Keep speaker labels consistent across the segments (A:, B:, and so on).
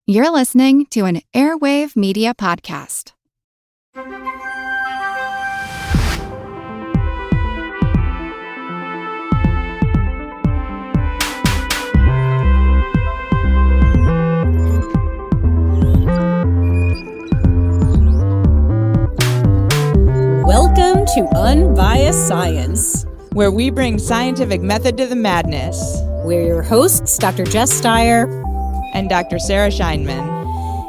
A: You're listening to an Airwave Media Podcast.
B: Welcome to Unbiased Science,
C: where we bring scientific method to the madness.
B: We're your hosts, Dr. Jess Steyer
C: and Dr. Sarah Scheinman.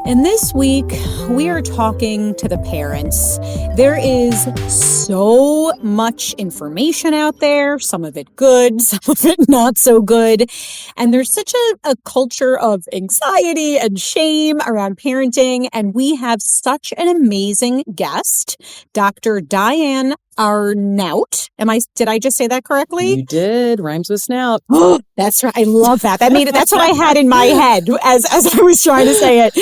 B: And this week, we are talking to the parents. There is so much information out there, some of it good, some of it not so good. And there's such a culture of anxiety and shame around parenting. And we have such an amazing guest, Dr. Diane Arnaout. Did I just say that correctly?
D: You did. Rhymes with snout.
B: That's right. I love that. That's what I had in my head as I was trying to say it.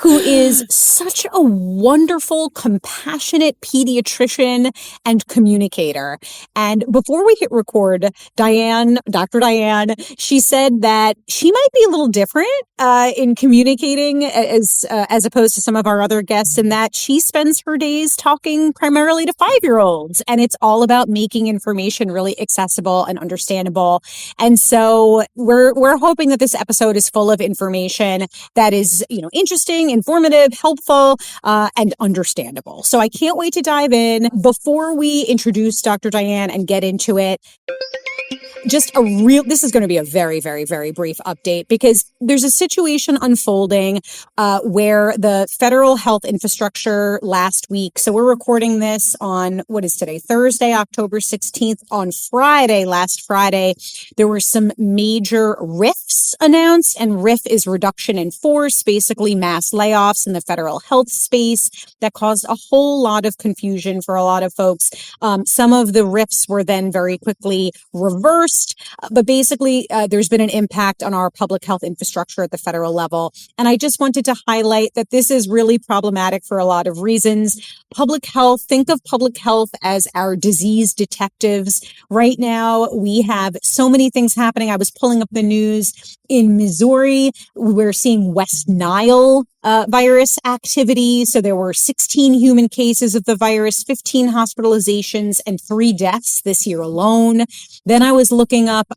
B: Who is such a wonderful, compassionate pediatrician and communicator. And before we hit record, Dr. Diane, she said that she might be a little different in communicating as opposed to some of our other guests, in that she spends her days talking primarily to 5-year-olds. And it's all about making information really accessible and understandable. And so we're hoping that this episode is full of information that is, interesting, informative, helpful, and understandable. So I can't wait to dive in. Before we introduce Dr. Diane and get into it, this is going to be a very, very, very brief update, because there's a situation unfolding where the federal health infrastructure last week, so we're recording this on, what is today, Thursday, October 16th. On last Friday, there were some major RIFs announced, and RIF is reduction in force, basically mass layoffs in the federal health space that caused a whole lot of confusion for a lot of folks. Some of the RIFs were then very quickly reversed. But basically, there's been an impact on our public health infrastructure at the federal level. And I just wanted to highlight that this is really problematic for a lot of reasons. Think of public health as our disease detectives. Right now, we have so many things happening. I was pulling up the news. In Missouri, we're seeing West Nile virus activity. So there were 16 human cases of the virus, 15 hospitalizations, and 3 deaths this year alone. Then I was looking up,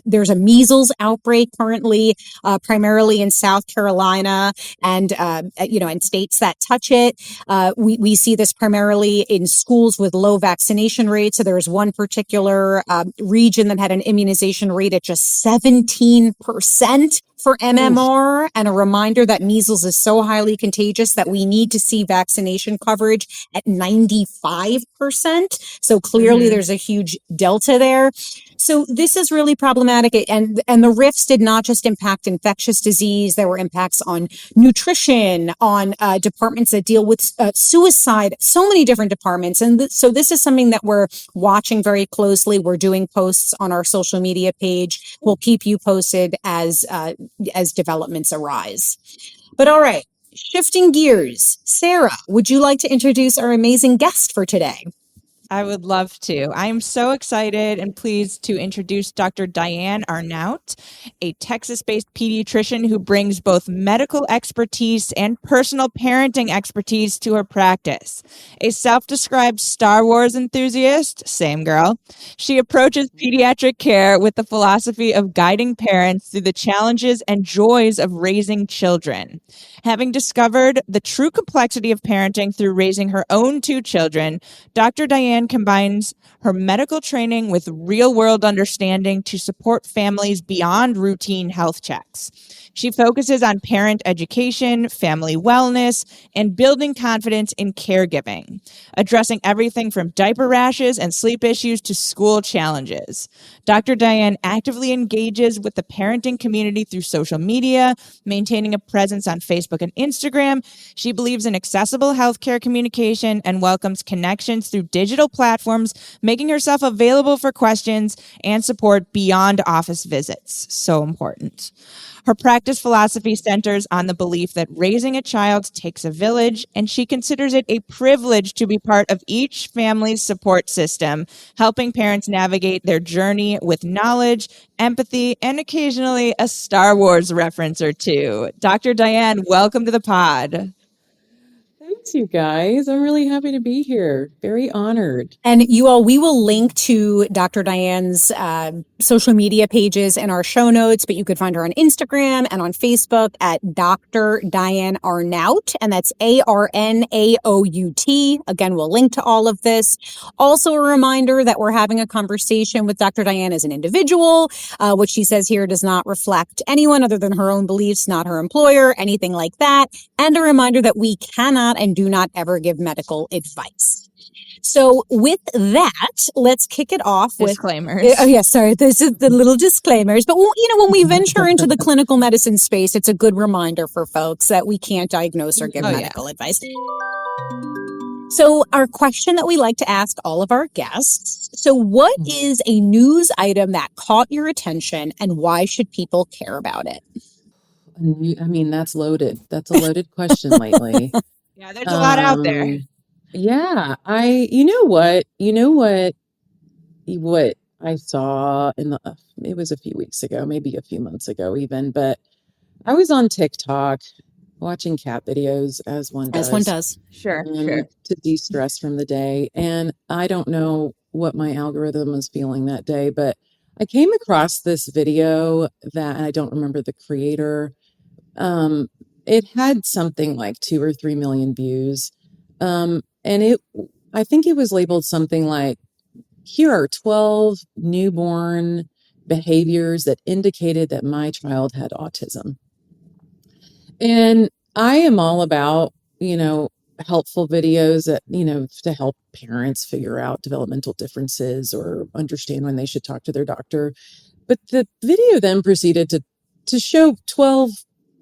B: there's a measles outbreak currently, primarily in South Carolina and states that touch it. We see this primarily in schools with low vaccination rates. So there was one particular region that had an immunization rate at just 17% for MMR, and a reminder that measles is so highly contagious that we need to see vaccination coverage at 95%. So clearly there's a huge delta there. So this is really problematic. And the RIFs did not just impact infectious disease. There were impacts on nutrition, on departments that deal with suicide, so many different departments. And so this is something that we're watching very closely. We're doing posts on our social media page. We'll keep you posted as developments arise. But all right, shifting gears. Sarah, would you like to introduce our amazing guest for today?
C: I would love to. I am so excited and pleased to introduce Dr. Diane Arnaout, a Texas-based pediatrician who brings both medical expertise and personal parenting expertise to her practice. A self-described Star Wars enthusiast, same girl, she approaches pediatric care with the philosophy of guiding parents through the challenges and joys of raising children. Having discovered the true complexity of parenting through raising her own 2 children, Dr. Diane combines her medical training with real-world understanding to support families beyond routine health checks. She focuses on parent education, family wellness, and building confidence in caregiving, addressing everything from diaper rashes and sleep issues to school challenges. Dr. Diane actively engages with the parenting community through social media, maintaining a presence on Facebook and Instagram. She believes in accessible healthcare communication and welcomes connections through digital digital platforms, making herself available for questions and support beyond office visits. So important. Her practice philosophy centers on the belief that raising a child takes a village, and she considers it a privilege to be part of each family's support system, helping parents navigate their journey with knowledge, empathy, and occasionally a Star Wars reference or two. Dr. Diane, welcome to the pod.
D: Thanks, you guys. I'm really happy to be here. Very honored.
B: And you all, we will link to Dr. Diane's social media pages in our show notes, but you could find her on Instagram and on Facebook at Dr. Diane Arnaout, and that's Arnaout. Again, we'll link to all of this. Also, a reminder that we're having a conversation with Dr. Diane as an individual. What she says here does not reflect anyone other than her own beliefs, not her employer, anything like that. And a reminder that we cannot and do not ever give medical advice. So with that, let's kick it off with
C: disclaimers.
B: Oh, yeah, sorry. This is the little disclaimers. But, when we venture into the clinical medicine space, it's a good reminder for folks that we can't diagnose or give medical advice. So our question that we like to ask all of our guests. So what is a news item that caught your attention, and why should people care about it?
D: I mean, that's loaded. That's a loaded question lately.
C: Yeah, there's a lot out there.
D: Yeah, you know what I saw it was a few weeks ago, maybe a few months ago even, but I was on TikTok watching cat videos as one does.
C: Sure.
D: To de-stress from the day. And I don't know what my algorithm was feeling that day, but I came across this video that I don't remember the creator. It had something like 2 or 3 million views. And I think it was labeled something like, here are 12 newborn behaviors that indicated that my child had autism. And I am all about, helpful videos that, to help parents figure out developmental differences or understand when they should talk to their doctor. But the video then proceeded to show 12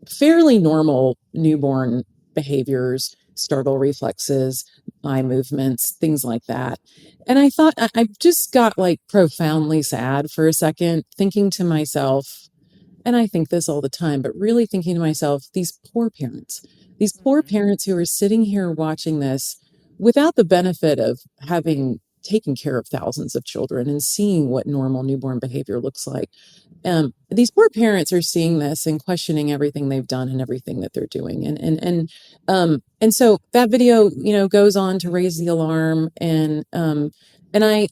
D: fairly normal newborn behaviors, startle reflexes, eye movements, things like that. And I thought, I just got profoundly sad for a second, thinking to myself, and I think this all the time, but really thinking to myself, these poor parents who are sitting here watching this without the benefit of having taken care of thousands of children and seeing what normal newborn behavior looks like. These poor parents are seeing this and questioning everything they've done and everything that they're doing. And so that video, goes on to raise the alarm. And I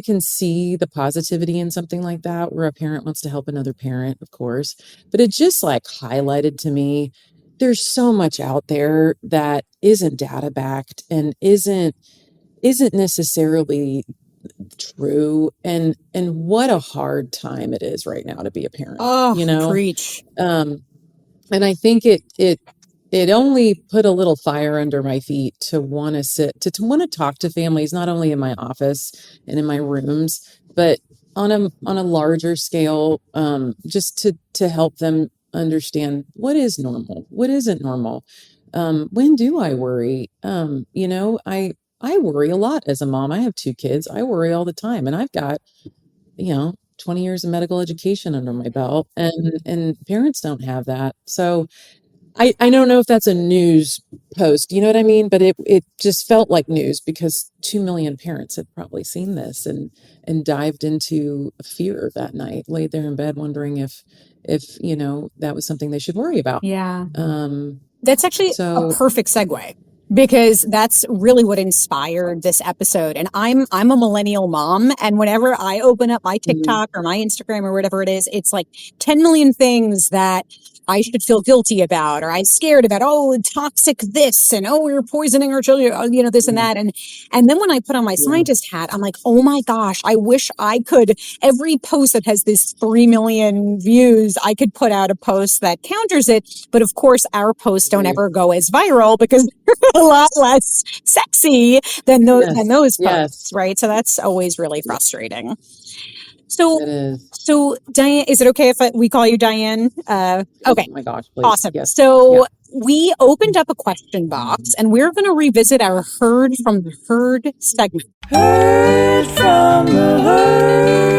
D: can see the positivity in something like that, where a parent wants to help another parent, of course, but it just highlighted to me, there's so much out there that isn't data backed and isn't necessarily true, and what a hard time it is right now to be a parent.
B: Preach.
D: And I think it only put a little fire under my feet to want to want to talk to families, not only in my office and in my rooms, but on a larger scale, just to help them understand what is normal, what isn't normal. When do I worry? I worry a lot as a mom. I have 2 kids. I worry all the time. And I've got, 20 years of medical education under my belt, and parents don't have that. So I don't know if that's a news post, you know what I mean? But it just felt like news, because 2 million parents had probably seen this and dived into fear that night, laid there in bed wondering if that was something they should worry about.
B: Yeah. That's actually a perfect segue, because that's really what inspired this episode. And I'm a millennial mom, and whenever I open up my TikTok or my Instagram or whatever it is, it's 10 million things that I should feel guilty about, or I'm scared about, toxic this, and we're poisoning our children, this and that. And then when I put on my scientist hat, I'm like, oh my gosh, I wish I could, every post that has this 3 million views, I could put out a post that counters it. But of course, our posts don't ever go as viral, because they're a lot less sexy than those posts, right? So that's always really frustrating. So,
D: It is.
B: so Diane, is it okay if we call you Diane? Okay.
D: Oh my gosh, please.
B: Awesome.
D: Yes.
B: So
D: Yeah.
B: we opened up a question box and we're going to revisit our Heard from the Herd segment. Heard from the Herd.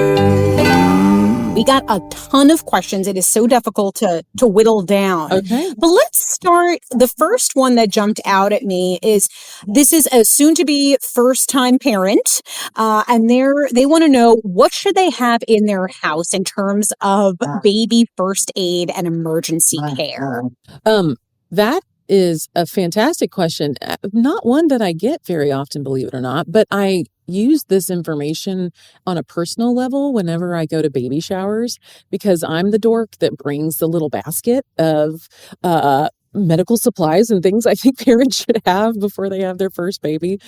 B: We got a ton of questions. It is so difficult to whittle down.
D: Okay.
B: But let's start. The first one that jumped out at me is this is a soon to be first time parent. And they want to know, what should they have in their house in terms of baby first aid and emergency care?
D: That is a fantastic question. Not one that I get very often, believe it or not, but I use this information on a personal level whenever I go to baby showers, because I'm the dork that brings the little basket of medical supplies and things I think parents should have before they have their first baby.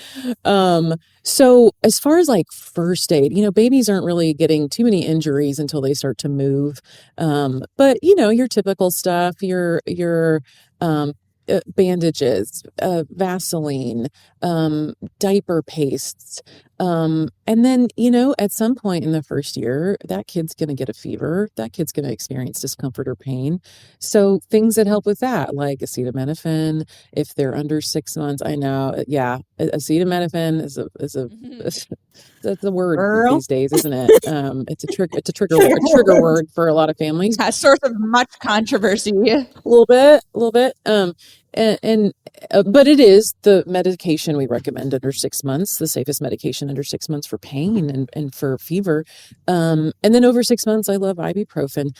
D: So as far as like first aid, babies aren't really getting too many injuries until they start to move. But your typical stuff, your bandages, Vaseline, diaper pastes. And then, at some point in the first year, that kid's going to get a fever. That kid's going to experience discomfort or pain. So things that help with that, like acetaminophen, if they're under 6 months, I know. Yeah. Acetaminophen is a that's the word these days, isn't it? It's a trigger word for a lot of families.
C: A source of much controversy.
D: A little bit. But it is the medication we recommend under 6 months, the safest medication under 6 months for pain and for fever. And then over 6 months, I love ibuprofen.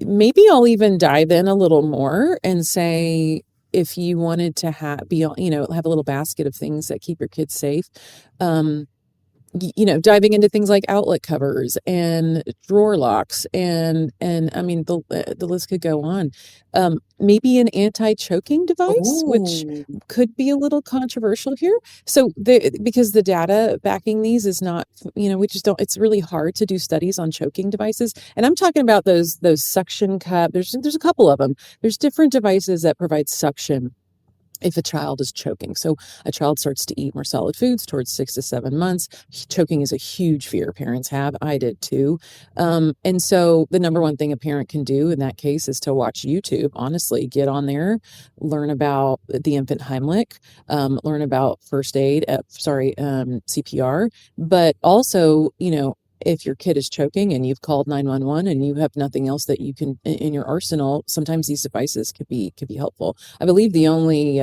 D: Maybe I'll even dive in a little more and say, if you wanted to have a little basket of things that keep your kids safe, diving into things like outlet covers and drawer locks and I mean, the list could go on. Maybe an anti-choking device, which could be a little controversial here. So because the data backing these is not, we just don't, it's really hard to do studies on choking devices. And I'm talking about those suction cup. There's a couple of them. There's different devices that provide suction if a child is choking. So a child starts to eat more solid foods towards 6 to 7 months. Choking is a huge fear parents have. I did too. And so the number one thing a parent can do in that case is to watch YouTube. Honestly, get on there, learn about the infant Heimlich, learn about first aid, CPR, but also, if your kid is choking and you've called 911 and you have nothing else that you can in your arsenal, sometimes these devices could be helpful. I believe the only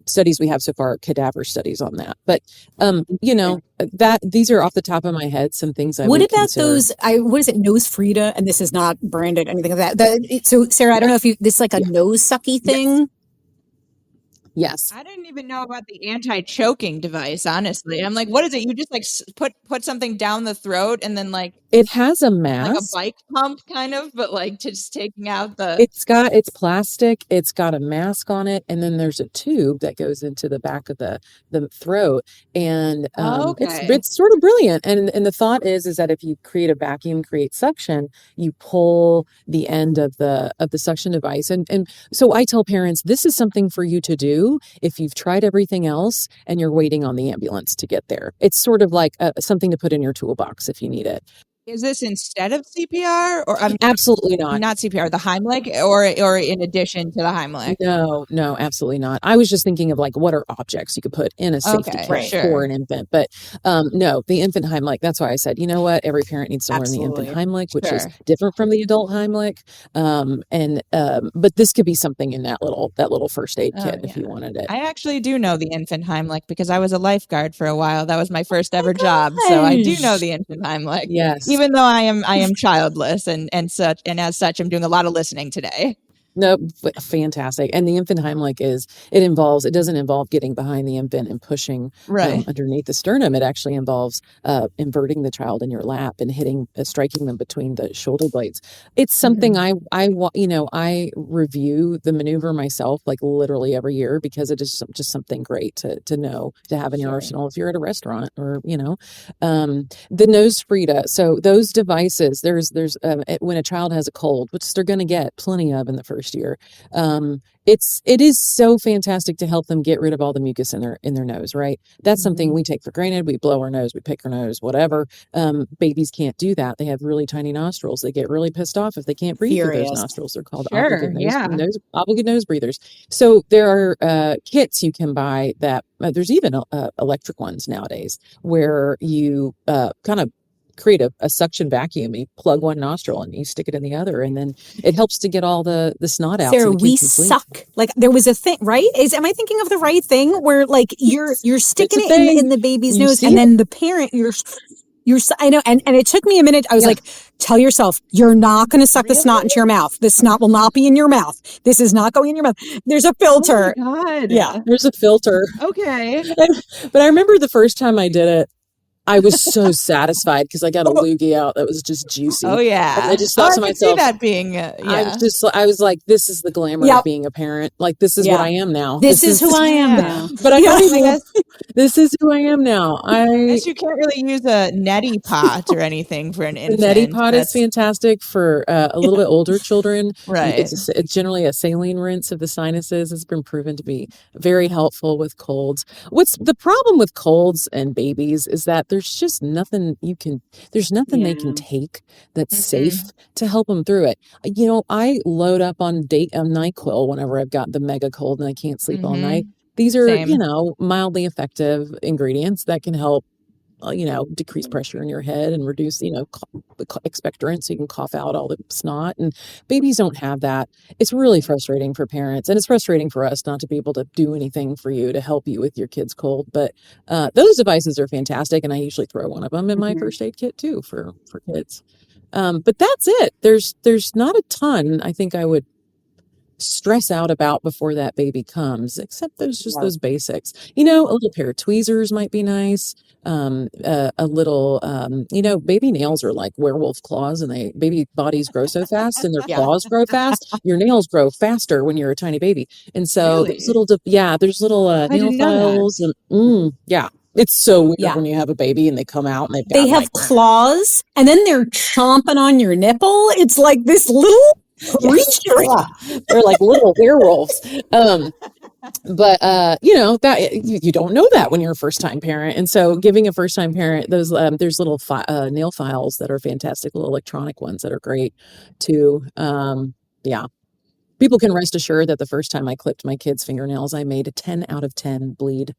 D: studies we have so far are cadaver studies on that. But that these are off the top of my head some things I would consider.
B: Those? What is it? Nose Frida, and this is not branded anything of that. So Sarah, I don't know if this is like a nose sucky thing.
D: Yes.
C: I didn't even know about the anti-choking device, honestly. I'm like, what is it? You just like put something down the throat and then like
D: it has a mask,
C: like a bike pump kind of, but like just taking out
D: it's plastic, it's got a mask on it, and then there's a tube that goes into the back of the throat, and it's sort of brilliant. And the thought is that if you create a vacuum, create suction, you pull the end of the suction device. And so I tell parents, this is something for you to do if you've tried everything else and you're waiting on the ambulance to get there. It's sort of like something to put in your toolbox if you need it.
C: Is this instead of CPR or
D: absolutely not?
C: Not CPR, the Heimlich, or in addition to the Heimlich?
D: No, absolutely not. I was just thinking of like what are objects you could put in a safety kit for an infant, but no, the infant Heimlich. That's why I said, you know what, every parent needs to learn the infant Heimlich, which is different from the adult Heimlich. But this could be something in that little first aid kit if you wanted it.
C: I actually do know the infant Heimlich because I was a lifeguard for a while. That was my first ever job, so I do know the infant Heimlich.
D: Yes.
C: Even though I am childless and as such, I'm doing a lot of listening today.
D: No, fantastic. And the infant Heimlich it doesn't involve getting behind the infant and pushing underneath the sternum. It actually involves inverting the child in your lap and striking them between the shoulder blades. It's something I review the maneuver myself, like literally every year, because it is just something great to know, to have in your arsenal if you're at a restaurant or, the nose Frida. So those devices, there's when a child has a cold, which they're going to get plenty of in the first first year. It is so fantastic to help them get rid of all the mucus in their nose, right? That's something we take for granted. We blow our nose, we pick our nose, whatever. Babies can't do that. They have really tiny nostrils. They get really pissed off if they can't breathe through those nostrils. They're called obligate nose breathers. So there are kits you can buy that there's even electric ones nowadays where you kind of create a suction vacuum. You plug one nostril and you stick it in the other, and then it helps to get all the snot out.
B: Sarah,
D: so
B: we suck. Like there was a thing, right? Am I thinking of the right thing where like you're sticking it in the baby's nose, and then the parent I know, and it took me a minute. I was like, tell yourself, you're not going to suck the snot into your mouth. The snot will not be in your mouth. This is not going in your mouth. There's a filter.
C: Oh my God.
D: Yeah, there's a filter.
C: Okay.
D: But I remember the first time I did it, I was so satisfied because I got a loogie out that was just juicy.
C: Oh yeah.
D: And I just thought to myself,
C: see that being.
D: I was like, this is the glamour of being a parent. Like this is what I am now.
B: This is who I am now.
D: But this is who I am now. I
C: guess you can't really use a neti pot or anything for an infant.
D: The neti pot is fantastic for a little bit older children.
C: Right.
D: It's generally a saline rinse of the sinuses has been proven to be very helpful with colds. What's the problem with colds and babies is that there's just nothing they can take that's safe to help them through it. You know, I load up on NyQuil whenever I've got the mega cold and I can't sleep all night. These are, mildly effective ingredients that can help, decrease pressure in your head and reduce, expectorant so you can cough out all the snot. And babies don't have that. It's really frustrating for parents, and it's frustrating for us not to be able to do anything for you to help you with your kid's cold. But those devices are fantastic, and I usually throw one of them in my first aid kit too for kids. But that's it. There's not a ton I think I would stress out about before that baby comes, except there's just those basics. A little pair of tweezers might be nice. A little, baby nails are like werewolf claws, and baby bodies grow so fast and their claws grow fast. Your nails grow faster when you're a tiny baby. And so there's little nail files and it's so weird when you have a baby and they come out and
B: they have claws and then they're chomping on your nipple. It's like this little creature.
D: They're like little werewolves. But that you don't know that when you're a first time parent. And so giving a first time parent those, there's little nail files that are fantastic, little electronic ones that are great too. People can rest assured that the first time I clipped my kids' fingernails, I made a 10 out of 10 bleed.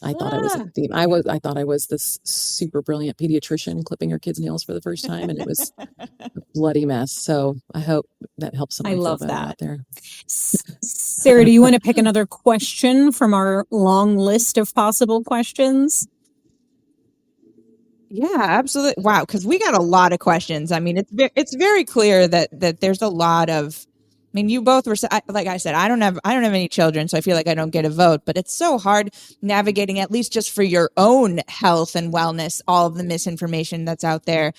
D: I thought I thought I was this super brilliant pediatrician clipping her kids' nails for the first time, and it was a bloody mess. So I hope that helps somebody. I love that out there.
B: Sarah, do you want to pick another question from our long list of possible questions?
C: Yeah, absolutely. Wow, because we got a lot of questions. I mean, it's very clear that there's a lot of. I mean, you both were, like I said, I don't have any children, so I feel like I don't get a vote, but it's so hard navigating, at least just for your own health and wellness, all of the misinformation that's out there.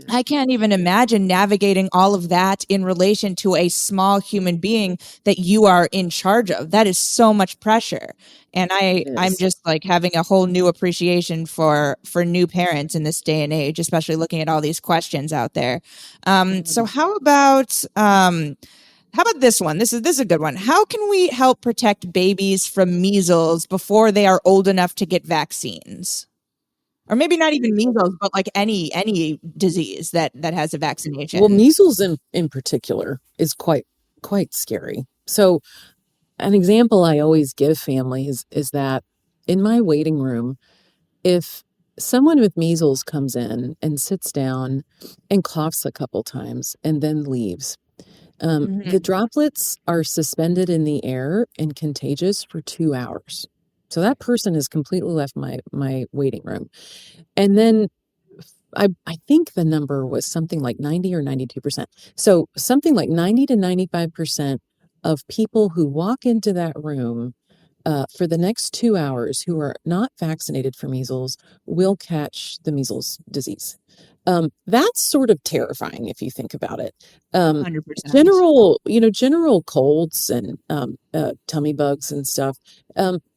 C: I can't even imagine navigating all of that in relation to a small human being that you are in charge of. That is so much pressure. And I'm just like having a whole new appreciation for new parents in this day and age, especially looking at all these questions out there. So how about this one? This is a good one. How can we help protect babies from measles before they are old enough to get vaccines? Or maybe not even measles, but like any disease that has a vaccination.
D: Well, measles in particular is quite scary. So an example I always give families is that in my waiting room, if someone with measles comes in and sits down and coughs a couple times and then leaves, the droplets are suspended in the air and contagious for 2 hours. So that person has completely left my waiting room. And then I think the number was something like 90 or 92%. So something like 90 to 95% of people who walk into that room for the next 2 hours who are not vaccinated for measles will catch the measles disease. That's sort of terrifying if you think about it.
C: 100%.
D: General colds and tummy bugs and stuff.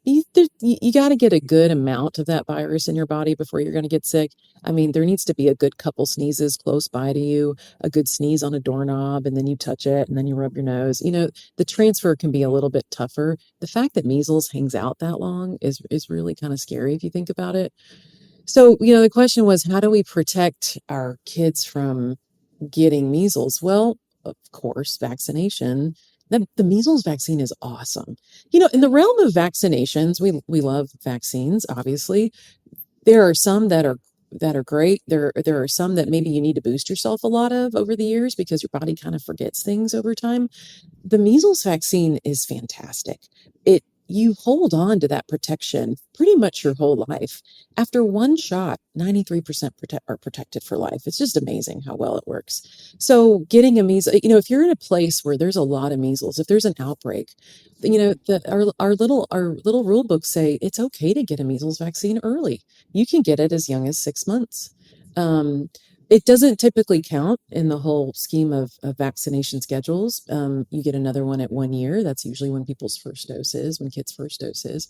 D: you got to get a good amount of that virus in your body before you're going to get sick. I mean, there needs to be a good couple sneezes close by to you, a good sneeze on a doorknob, and then you touch it and then you rub your nose. The transfer can be a little bit tougher. The fact that measles hangs out that long is really kind of scary if you think about it. So, the question was, how do we protect our kids from getting measles? Well, of course, vaccination. The measles vaccine is awesome. In the realm of vaccinations, we love vaccines, obviously. There are some that are great. There are some that maybe you need to boost yourself a lot of over the years because your body kind of forgets things over time. The measles vaccine is fantastic. You hold on to that protection pretty much your whole life. After one shot, 93% are protected for life. It's just amazing how well it works. So getting a measles, if you're in a place where there's a lot of measles, if there's an outbreak, our little rule books say it's okay to get a measles vaccine early. You can get it as young as 6 months. It doesn't typically count in the whole scheme of vaccination schedules. You get another one at 1 year. That's usually when kids' first dose is.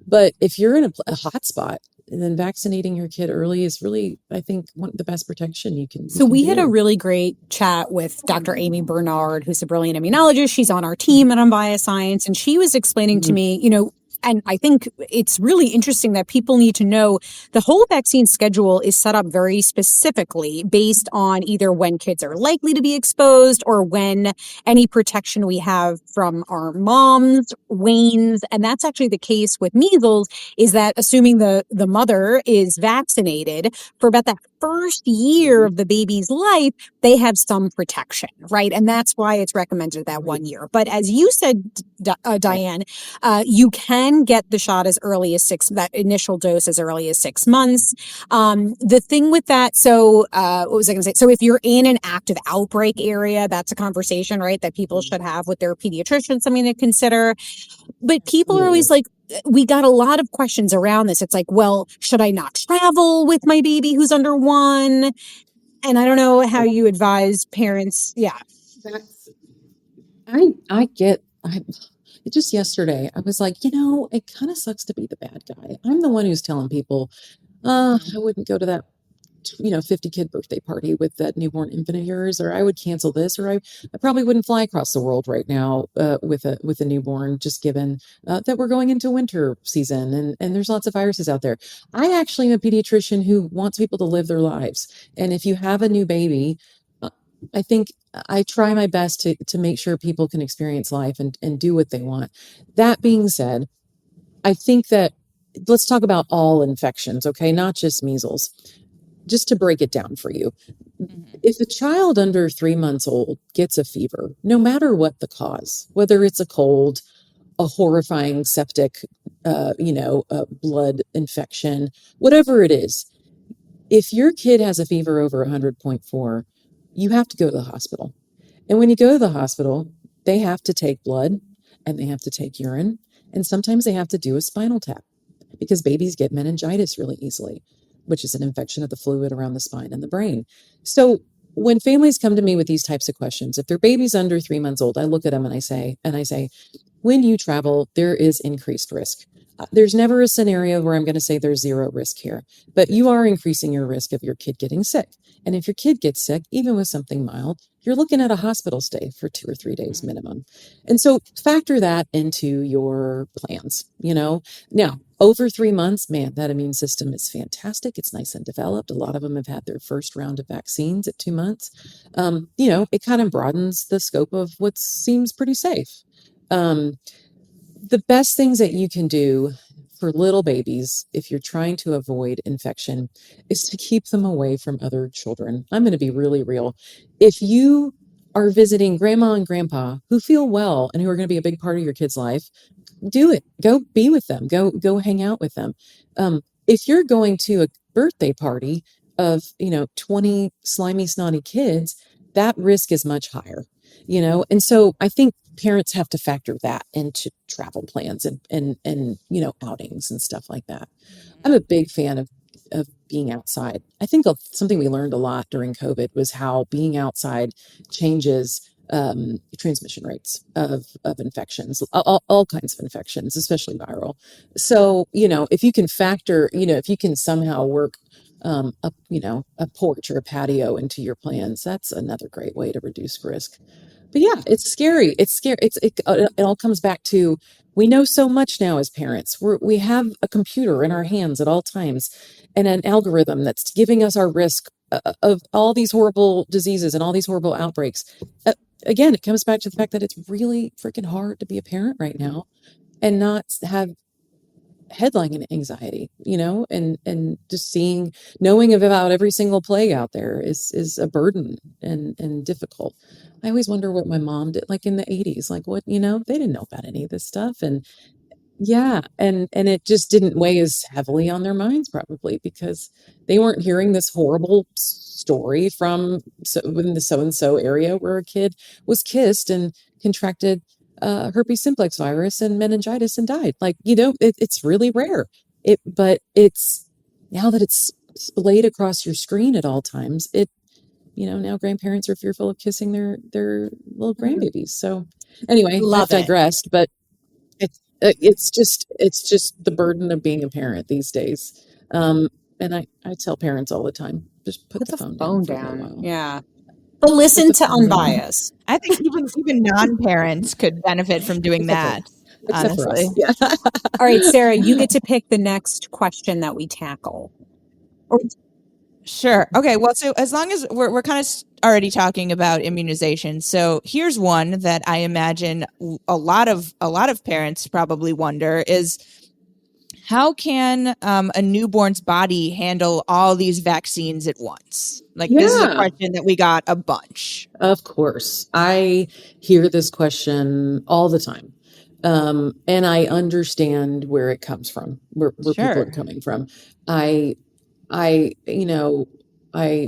D: But if you're in a hot spot, then vaccinating your kid early is really, I think, the best protection you can.
B: So we had a really great chat with Dr. Amy Bernard, who's a brilliant immunologist. She's on our team at Unbiased Science, and she was explaining to me, and I think it's really interesting that people need to know the whole vaccine schedule is set up very specifically based on either when kids are likely to be exposed or when any protection we have from our moms wanes. And that's actually the case with measles, is that assuming the mother is vaccinated for about that first year of the baby's life, they have some protection, right? And that's why it's recommended that 1 year. But as you said, Diane, you can get the shot as early as that initial dose as early as 6 months. The thing with that, so what was I going to say? So if you're in an active outbreak area, that's a conversation, right, that people should have with their pediatrician, something to consider. But people are always like, we got a lot of questions around this. It's like, well, should I not travel with my baby who's under 1? And I don't know how you advise parents. Yeah.
D: Just yesterday, I was like, it kind of sucks to be the bad guy. I'm the one who's telling people, I wouldn't go to that 50 kid birthday party with that newborn infant of yours, or I would cancel this, or I probably wouldn't fly across the world right now with a newborn, just given that we're going into winter season and there's lots of viruses out there. I actually am a pediatrician who wants people to live their lives. And if you have a new baby, I think I try my best to make sure people can experience life and do what they want. That being said, I think that let's talk about all infections, okay? Not just measles. Just to break it down for you. If a child under 3 months old gets a fever, no matter what the cause, whether it's a cold, a horrifying septic, blood infection, whatever it is, if your kid has a fever over 100.4, you have to go to the hospital. And when you go to the hospital, they have to take blood and they have to take urine. And sometimes they have to do a spinal tap because babies get meningitis really easily, which is an infection of the fluid around the spine and the brain. So when families come to me with these types of questions, if their baby's under 3 months old, I look at them and I say, when you travel, there is increased risk. There's never a scenario where I'm going to say there's zero risk here, but you are increasing your risk of your kid getting sick. And if your kid gets sick, even with something mild, you're looking at a hospital stay for 2 or 3 days minimum. And so factor that into your plans, Now, over 3 months, man, that immune system is fantastic. It's nice and developed. A lot of them have had their first round of vaccines at 2 months. It kind of broadens the scope of what seems pretty safe. The best things that you can do for little babies, if you're trying to avoid infection, is to keep them away from other children. I'm going to be really real. If you are visiting grandma and grandpa who feel well and who are going to be a big part of your kid's life, do it. Go be with them. Go hang out with them. If you're going to a birthday party of 20 slimy, snotty kids, that risk is much higher. And so I think parents have to factor that into travel plans and outings and stuff like that. I'm a big fan of being outside. I think something we learned a lot during COVID was how being outside changes transmission rates of infections, all kinds of infections, especially viral. So, if you can factor, if you can somehow work a porch or a patio into your plans, that's another great way to reduce risk. But yeah, it's scary. It's scary. It all comes back to, we know so much now as parents. We have a computer in our hands at all times and an algorithm that's giving us our risk of all these horrible diseases and all these horrible outbreaks. Again, it comes back to the fact that it's really freaking hard to be a parent right now and not have headline anxiety, and just knowing about every single plague out there is a burden and difficult. I always wonder what my mom did, like in the 80s, like what, they didn't know about any of this stuff. And yeah, and it just didn't weigh as heavily on their minds, probably because they weren't hearing this horrible story from within the so-and-so area where a kid was kissed and contracted herpes simplex virus and meningitis and died. Like, it's really rare. But it's, now that it's splayed across your screen at all times, now grandparents are fearful of kissing their little grandbabies. So anyway, I've digressed, but it's just the burden of being a parent these days. And I tell parents all the time, just put the phone down for a little while.
B: Yeah. But listen to Unbiased.
C: I think even non-parents could benefit from doing that.
D: Except for
C: honestly.
D: us. Yeah.
B: All right, Sarah, you get to pick the next question that we tackle.
C: Sure. Okay. Well, so as long as we're kind of already talking about immunization, so here's one that I imagine a lot of parents probably wonder is, how can a newborn's body handle all these vaccines at once? This is a question that we got a bunch.
D: Of course. I hear this question all the time. And I understand where it comes from, where people are coming from. I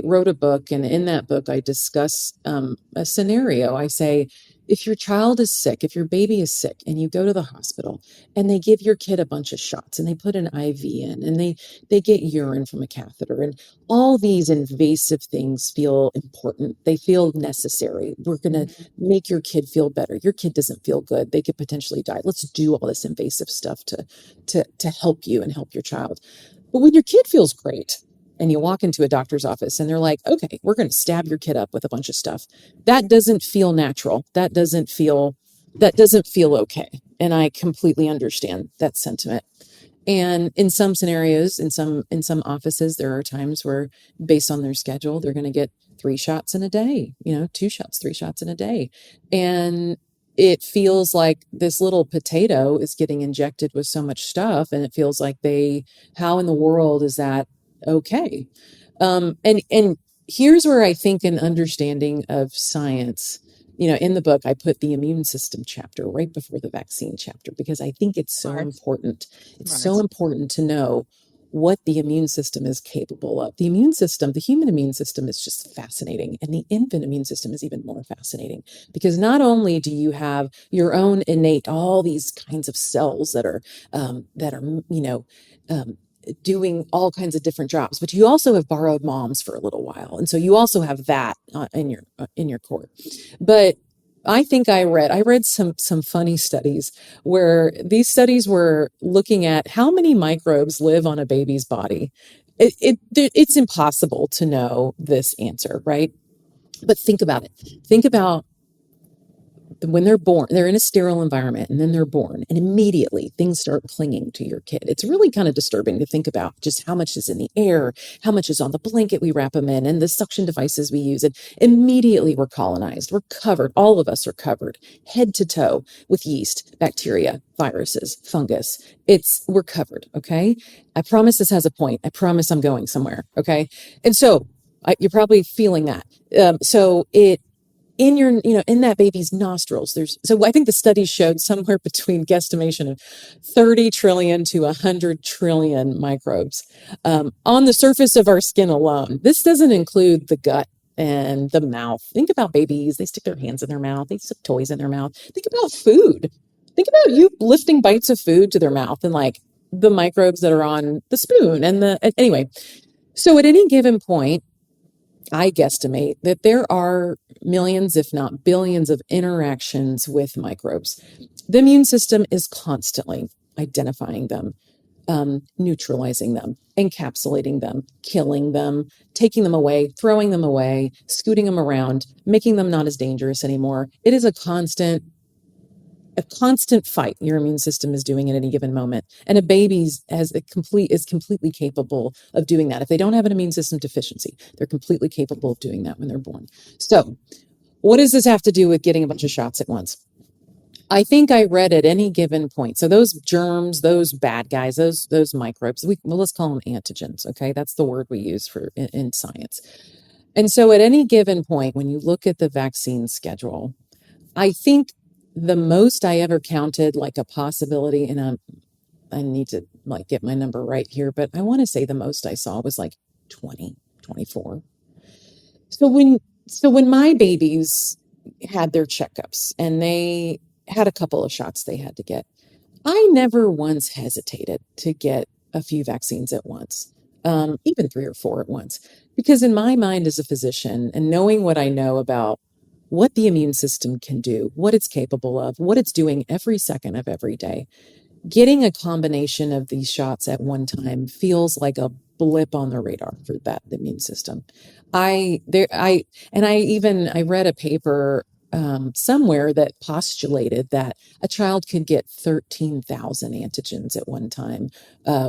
D: wrote a book, and in that book, I discuss a scenario. I say, if your child is sick, if your baby is sick, and you go to the hospital and they give your kid a bunch of shots and they put an IV in and they get urine from a catheter, and all these invasive things feel important. They feel necessary. We're going to make your kid feel better. Your kid doesn't feel good. They could potentially die. Let's do all this invasive stuff to help you and help your child. But when your kid feels great, and you walk into a doctor's office and they're like, okay, we're going to stab your kid up with a bunch of stuff, that doesn't feel natural. That doesn't feel okay. And I completely understand that sentiment. And in some scenarios, in some offices, there are times where, based on their schedule, they're going to get 3 shots in a day, 2 shots, 3 shots in a day. And it feels like this little potato is getting injected with so much stuff. And it feels like how in the world is that okay? And here's where I think an understanding of science, in the book, I put the immune system chapter right before the vaccine chapter, because I think it's so important. It's so important to know what the immune system is capable of. The human immune system is just fascinating. And the infant immune system is even more fascinating, because not only do you have your own innate, all these kinds of cells that are doing all kinds of different jobs, but you also have borrowed moms for a little while. And so you also have that in your core. But I think I read some funny studies where these studies were looking at how many microbes live on a baby's body. It's impossible to know this answer, right? But think about it. Think about when they're born, they're in a sterile environment, and then they're born, and immediately things start clinging to your kid. It's really kind of disturbing to think about just how much is in the air, how much is on the blanket we wrap them in, and the suction devices we use. And immediately we're colonized. We're covered. All of us are covered head to toe with yeast, bacteria, viruses, fungus. We're covered. Okay. I promise this has a point. I promise I'm going somewhere. Okay. And so you're probably feeling that. In that baby's nostrils, so I think the studies showed somewhere between guesstimation of 30 trillion to 100 trillion microbes on the surface of our skin alone. This doesn't include the gut and the mouth. Think about babies. They stick their hands in their mouth. They stick toys in their mouth. Think about food. Think about you lifting bites of food to their mouth and like the microbes that are on the spoon anyway. So at any given point, I guesstimate that there are millions, if not billions, of interactions with microbes. The immune system is constantly identifying them, neutralizing them, encapsulating them, killing them, taking them away, throwing them away, scooting them around, making them not as dangerous anymore. It is a constant fight your immune system is doing at any given moment. And a baby's is completely capable of doing that. If they don't have an immune system deficiency, they're completely capable of doing that when they're born. So what does this have to do with getting a bunch of shots at once? I think I read at any given point. So those germs, those bad guys, those microbes, let's call them antigens. Okay. That's the word we use for in science. And so at any given point, when you look at the vaccine schedule, I think the most I ever counted like a possibility, and I need to like get my number right here, but I want to say the most I saw was like 20, 24. So when my babies had their checkups and they had a couple of shots they had to get, I never once hesitated to get a few vaccines at once, even 3 or 4 at once, because in my mind as a physician and knowing what I know about what the immune system can do, what it's capable of, what it's doing every second of every day, getting a combination of these shots at one time feels like a blip on the radar for that immune system. I read a paper somewhere that postulated that a child could get 13,000 antigens at one time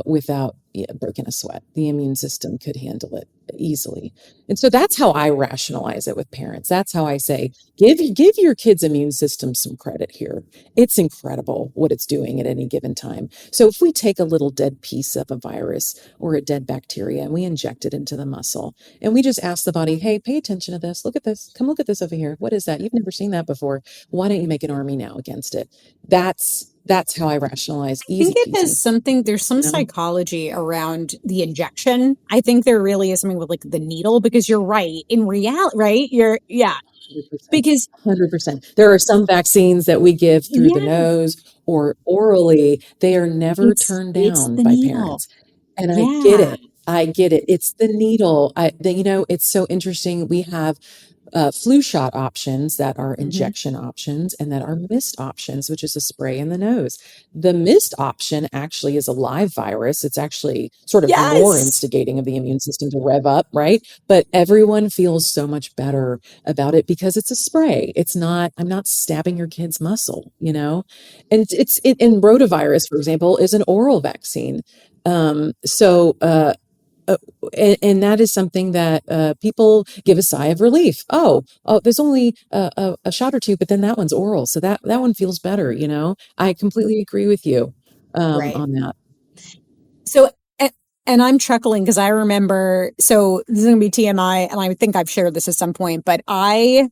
D: without breaking a sweat. The immune system could handle it easily. And so that's how I rationalize it with parents. That's how I say, give your kid's immune system some credit here. It's incredible what it's doing at any given time. So if we take a little dead piece of a virus or a dead bacteria and we inject it into the muscle and we just ask the body, hey, pay attention to this. Look at this. Come look at this over here. What is that? You've never seen that before. Why don't you make an army now against it? That's how I rationalize
B: I
D: easy
B: think it has
D: peasy.
B: something, there's some
D: You know?
B: psychology around the injection. I think there really is something with like the needle, because you're right. In reality, right?
D: 100%.
B: Because
D: 100%. There are some vaccines that we give through the
B: yeah,
D: nose or orally. They are never
B: it's
D: turned
B: it's
D: down
B: the
D: by
B: needle.
D: parents. And I get
B: Yeah.
D: it. I get it. It's the needle. It's so interesting. We have flu shot options that are injection options and that are mist options, which is a spray in the nose. The mist option actually is a live virus. It's actually sort of more
B: Yes.
D: instigating of the immune system to rev up, right? But everyone feels so much better about it because it's a spray. I'm not stabbing your kid's muscle, you know? And and rotavirus, for example, is an oral vaccine. Uh, and that is something that people give a sigh of relief. Oh, there's only a shot or two, but then that one's oral, so that one feels better. You know, I completely agree with you
B: Right.
D: on that.
B: So, and I'm chuckling because I remember, so this is going to be TMI, and I think I've shared this at some point, but I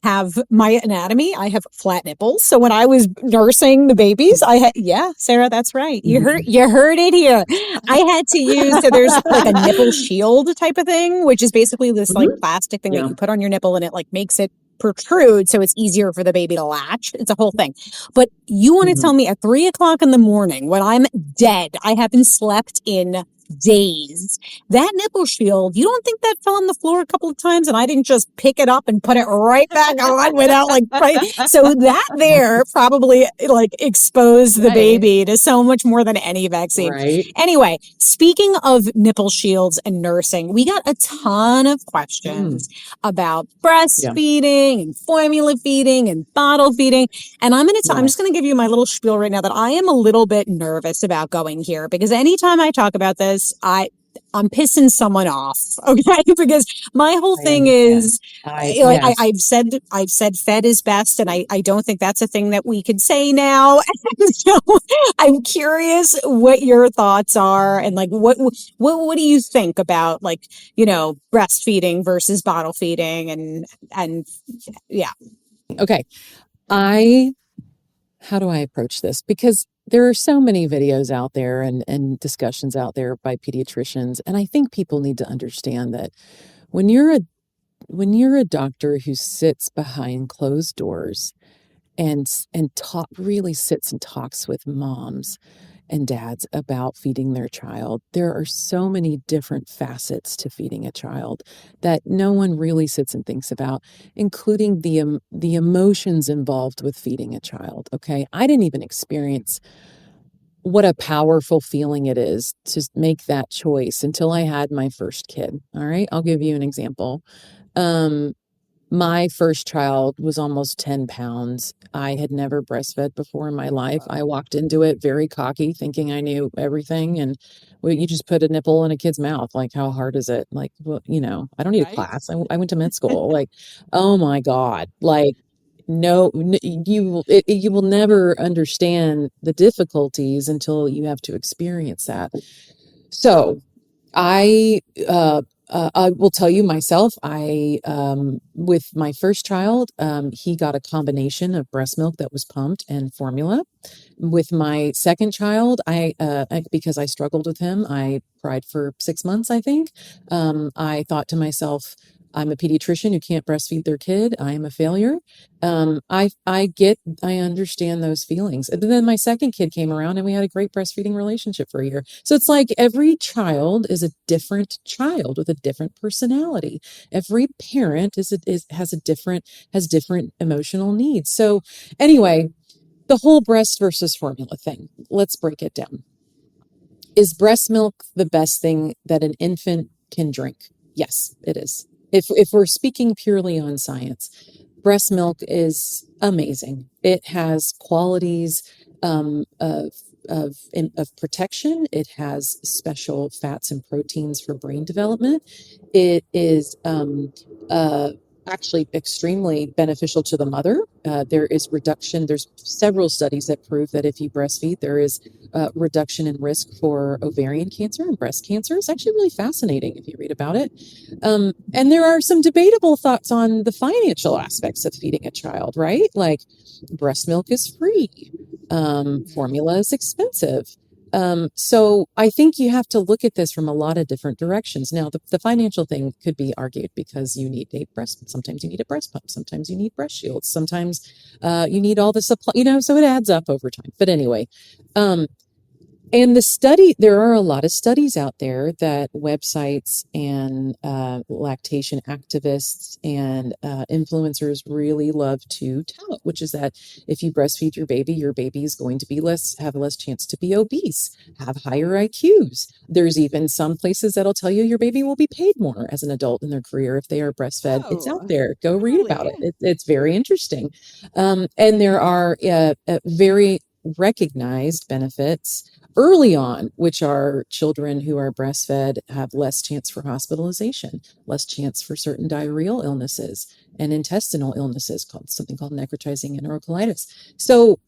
B: have my anatomy. I have flat nipples. So when I was nursing the babies, yeah, Sarah, that's right. You heard it here. I had to use, so there's like a nipple shield type of thing, which is basically this like plastic thing that you put on your nipple and it like makes it protrude so it's easier for the baby to latch. It's a whole thing. But you want to tell me at 3:00 in the morning when I'm dead, I haven't slept in days, that nipple shield, you don't think that fell on the floor a couple of times and I didn't just pick it up and put it right back on without like, right? So that there probably like exposed the baby to so much more than any vaccine.
D: Right.
B: Anyway, speaking of nipple shields and nursing, we got a ton of questions about breastfeeding and formula feeding and bottle feeding. And I'm just going to give you my little spiel right now that I am a little bit nervous about going here because anytime I talk about this, I'm pissing someone off, okay? Because my whole thing is, I've said fed is best, and I don't think that's a thing that we could say now. And so I'm curious what your thoughts are, and like what do you think about like breastfeeding versus bottle feeding, and yeah.
D: Okay. How do I approach this? Because there are so many videos out there and discussions out there by pediatricians. And I think people need to understand that when you're a doctor who sits behind closed doors and really sits and talks with moms and dads about feeding their child. There are so many different facets to feeding a child that no one really sits and thinks about, including the emotions involved with feeding a child. Okay, I didn't even experience what a powerful feeling it is to make that choice until I had my first kid. All right, I'll give you an example. My first child was almost 10 pounds. I had never breastfed before in my life. I walked into it very cocky, thinking I knew everything. And well, you just put a nipple in a kid's mouth. Like, how hard is it? Like, well, I don't need a
C: Right.
D: class. I went to med school. Like, oh my God. Like, no, you will never understand the difficulties until you have to experience that. So I will tell you myself, with my first child, he got a combination of breast milk that was pumped and formula. With my second child, because I struggled with him, I cried for 6 months, I think. I thought to myself, I'm a pediatrician who can't breastfeed their kid. I am a failure. I understand those feelings. And then my second kid came around and we had a great breastfeeding relationship for a year. So it's like every child is a different child with a different personality. Every parent has different emotional needs. So anyway, the whole breast versus formula thing, let's break it down. Is breast milk the best thing that an infant can drink? Yes, it is. If we're speaking purely on science, breast milk is amazing. It has qualities of protection. It has special fats and proteins for brain development. It is actually extremely beneficial to the mother. There is reduction. There's several studies that prove that if you breastfeed, there is reduction in risk for ovarian cancer and breast cancer. It's actually really fascinating if you read about it. And there are some debatable thoughts on the financial aspects of feeding a child, right? Like breast milk is free, formula is expensive. So I think you have to look at this from a lot of different directions. Now, the financial thing could be argued because you need sometimes you need a breast pump, sometimes you need breast shields, sometimes you need all the supply, so it adds up over time. But anyway, and there are a lot of studies out there that websites and lactation activists and influencers really love to tout, which is that if you breastfeed your baby is going to have less chance to be obese, have higher IQs. There's even some places that'll tell you your baby will be paid more as an adult in their career if they are breastfed. It's out there. Go read about it. It's very interesting. And there are very recognized benefits early on, which are children who are breastfed have less chance for hospitalization, less chance for certain diarrheal illnesses and intestinal illnesses something called necrotizing enterocolitis. So,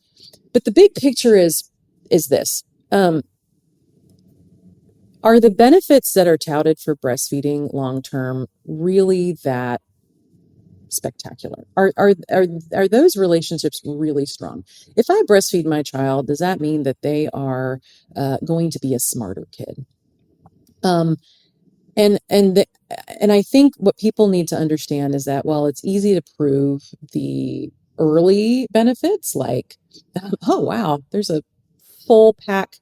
D: but the big picture is this. Are the benefits that are touted for breastfeeding long-term really that spectacular? Are those relationships really strong? If I breastfeed my child, does that mean that they are going to be a smarter kid? And I think what people need to understand is that while it's easy to prove the early benefits, like, oh wow, there's a full pack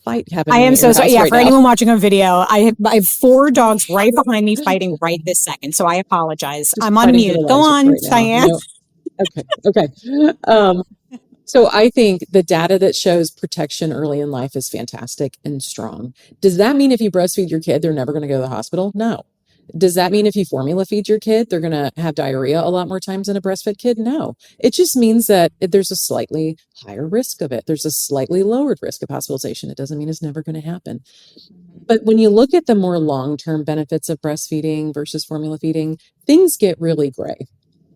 D: fight happening.
B: I am so sorry. Yeah,
D: right
B: for
D: now.
B: anyone watching on video, I have 4 dogs right behind me fighting right this second. So I apologize.
D: Just
B: I'm on
D: fighting
B: mute.
D: for the
B: Go
D: lives
B: on,
D: right now.
B: Diane.
D: Okay. So I think the data that shows protection early in life is fantastic and strong. Does that mean if you breastfeed your kid, they're never going to go to the hospital? No. Does that mean if you formula feed your kid, they're going to have diarrhea a lot more times than a breastfed kid? No. It just means that there's a slightly higher risk of it. There's a slightly lowered risk of hospitalization. It doesn't mean it's never going to happen. But when you look at the more long-term benefits of breastfeeding versus formula feeding, things get really gray.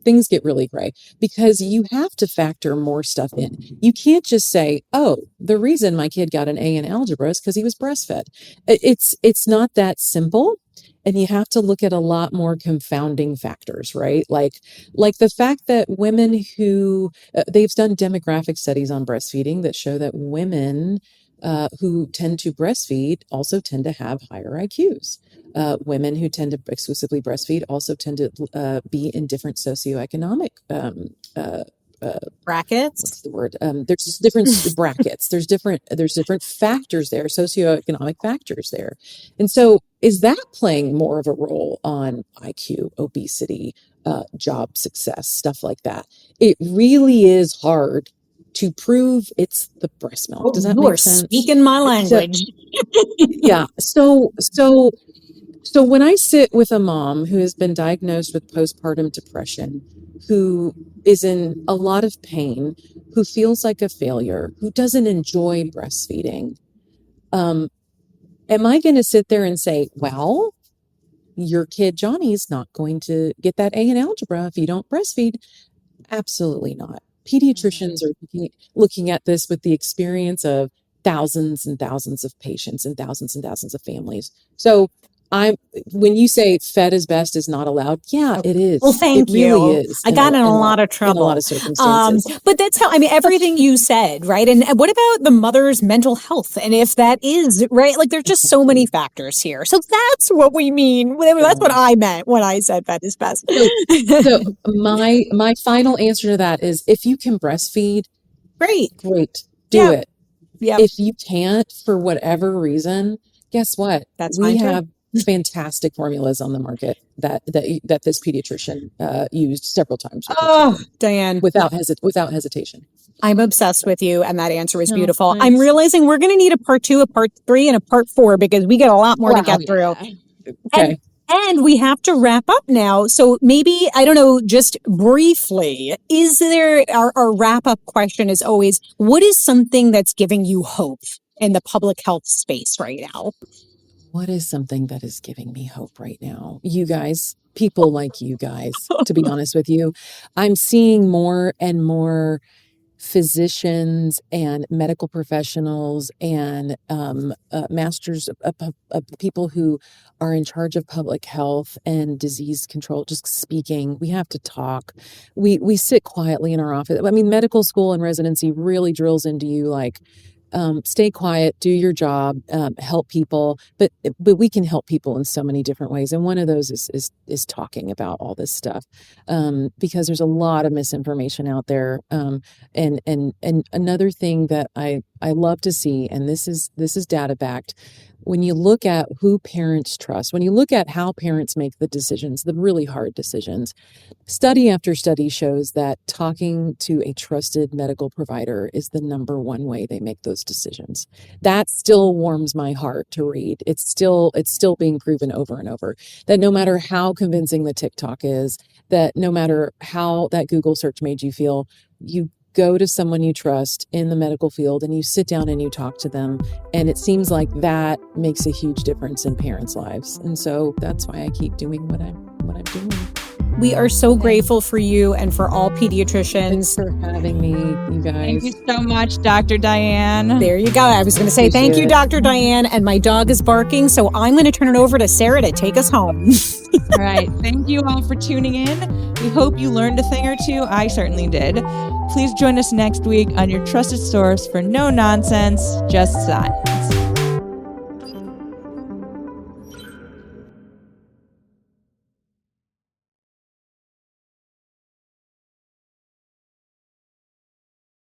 D: Because you have to factor more stuff in. You can't just say, oh, the reason my kid got an A in algebra is because he was breastfed. It's not that simple. And you have to look at a lot more confounding factors, right? Like the fact that women they've done demographic studies on breastfeeding that show that women who tend to breastfeed also tend to have higher IQs. Women who tend to exclusively breastfeed also tend to be in different socioeconomic
B: brackets.
D: What's the word? There's just different brackets. There's different factors there, socioeconomic factors there. And so is that playing more of a role on IQ, obesity, job success, stuff like that? It really is hard to prove it's the breast milk. Does that make sense?
B: You are speaking my language.
D: Yeah. So when I sit with a mom who has been diagnosed with postpartum depression, who is in a lot of pain, who feels like a failure, who doesn't enjoy breastfeeding, am I going to sit there and say, well, your kid Johnny's not going to get that A in algebra if you don't breastfeed? Absolutely not. Pediatricians are looking at this with the experience of thousands and thousands of patients and thousands of families. So when you say fed is best is not allowed, yeah, it is.
B: Well, thank you.
D: Really is.
B: I got in a lot of trouble.
D: In a lot of circumstances.
B: But that's how, everything you said, right? And what about the mother's mental health? And if that is, right? Like, there's just so many factors here. So that's what we mean. That's what I meant when I said fed is best.
D: So my final answer to that is, if you can breastfeed, great. Do it.
B: Yep.
D: If you can't, for whatever reason, guess what? We have fantastic formulas on the market that this pediatrician used several times.
B: Diane,
D: without hesitation.
B: I'm obsessed with you, and that answer is beautiful.
D: Thanks.
B: I'm realizing we're going to need a part 2, a part 3, and a part 4 because we get a lot more to get through.
D: Okay.
B: And we have to wrap up now. So maybe, I don't know, just briefly, is there, our wrap up question is always, what is something that's giving you hope in the public health space right now?
D: What is something that is giving me hope right now? You guys, people like you guys, to be honest with you, I'm seeing more and more physicians and medical professionals and masters of people who are in charge of public health and disease control just speaking. We have to talk. We sit quietly in our office. Medical school and residency really drills into you like, stay quiet, do your job, help people, but we can help people in so many different ways. And one of those is talking about all this stuff, because there's a lot of misinformation out there. And another thing that I love to see, and this is data backed, when you look at who parents trust, when you look at how parents make the decisions, the really hard decisions, study after study shows that talking to a trusted medical provider is the number one way they make those decisions. That still warms my heart to read. It's still being proven over and over that no matter how convincing the TikTok is, that no matter how that Google search made you feel, you go to someone you trust in the medical field and you sit down and you talk to them. And it seems like that makes a huge difference in parents' lives. And so that's why I keep doing what I'm doing.
B: We are so grateful for you and for all pediatricians.
D: Thanks for having me, you guys.
C: Thank you so much, Dr. Diane.
B: There you go. I was going to say thank you, Dr. Diane. And my dog is barking, so I'm going to turn it over to Sarah to take us home.
C: All right. Thank you all for tuning in. We hope you learned a thing or two. I certainly did. Please join us next week on your trusted source for no nonsense, just science.